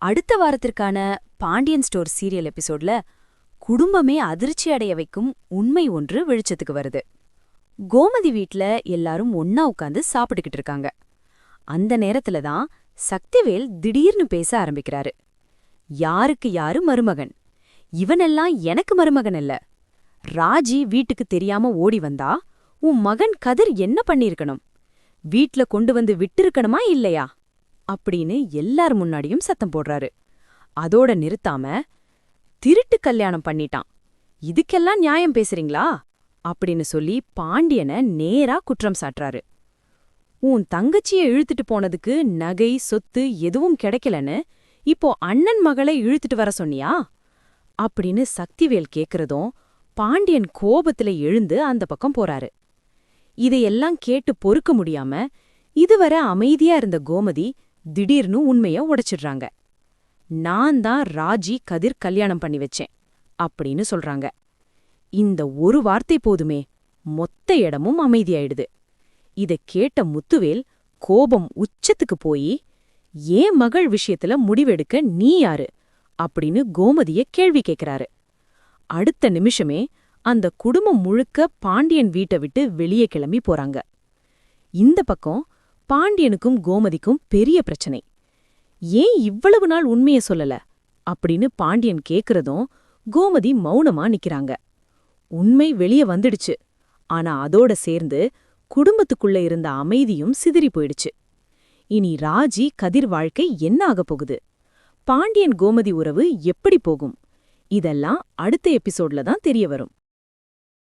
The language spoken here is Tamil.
அடுத்த வாரத்திற்கான பாண்டியன் ஸ்டோர் சீரியல் எபிசோட்ல குடும்பமே அதிர்ச்சி அடைய வைக்கும் உண்மை ஒன்று வெளிச்சத்துக்கு வருது. கோமதி வீட்ல எல்லாரும் ஒன்னா உட்காந்து சாப்பிட்டுக்கிட்டு இருக்காங்க. அந்த நேரத்துல தான் சக்திவேல் திடீர்னு பேச ஆரம்பிக்கிறாரு. யாருக்கு யாரு மருமகன்? இவனெல்லாம் எனக்கு மருமகன் இல்ல. ராஜி வீட்டுக்கு தெரியாம ஓடி வந்தா உன் மகன் கதிர் என்ன பண்ணிருக்கணும்? வீட்ல கொண்டு வந்து விட்டிருக்கணுமா இல்லையா அப்படின்னு எல்லார் முன்னாடியும் சத்தம் போடுறாரு. அதோட நிறுத்தாம, திருட்டு கல்யாணம் பண்ணிட்டான், இதுக்கெல்லாம் நியாயம் பேசுறீங்களா அப்படின்னு சொல்லி பாண்டியனை நேரா குற்றம் சாட்டுறாரு. உன் தங்கச்சிய இழுத்துட்டு போனதுக்கு நகை சொத்து எதுவும் கிடைக்கலன்னு இப்போ அண்ணன் மகளை இழுத்துட்டு வர சொன்னியா அப்படின்னு சக்திவேல் கேக்குறதும் பாண்டியன் கோபத்துல எழுந்து அந்த பக்கம் போறாரு. இதையெல்லாம் கேட்டு பொறுக்க முடியாம இதுவரை அமைதியா இருந்த கோமதி திடீர்னு உண்மைய உடைச்சிடுறாங்க. நான் தான் ராஜி கதிர் கல்யாணம் பண்ணி வச்சேன் அப்படின்னு சொல்றாங்க. இந்த ஒரு வார்த்தை போதுமே, மொத்த இடமும் அமைதியாயிடுது. இத கேட்ட முத்துவேல் கோபம் உச்சத்துக்கு போய், ஏன் மகள் விஷயத்துல முடிவெடுக்க நீ யாரு அப்படின்னு கோமதிய கேள்வி கேட்கிறாரு. அடுத்த நிமிஷமே அந்த குடும்பம் முழுக்க பாண்டியன் வீட்டை விட்டு வெளியே கிளம்பி போறாங்க. இந்த பக்கம் பாண்டியனுக்கும் கோமதிக்கும் பெரிய பிரச்சனை. ஏன் இவ்வளவு நாள் உண்மைய சொல்லல அப்படின்னு பாண்டியன் கேக்குறதும் கோமதி மௌனமா நிக்கிறாங்க. உண்மை வெளிய வந்துடுச்சு, ஆனா அதோட சேர்ந்து குடும்பத்துக்குள்ள இருந்த அமைதியும் சிதறி போயிடுச்சு. இனி ராஜி கதிர் வாழ்க்கை என்ன ஆகப் போகுது? பாண்டியன் கோமதி உறவு எப்படி போகும்? இதெல்லாம் அடுத்த எபிசோட்ல தான் தெரிய வரும்.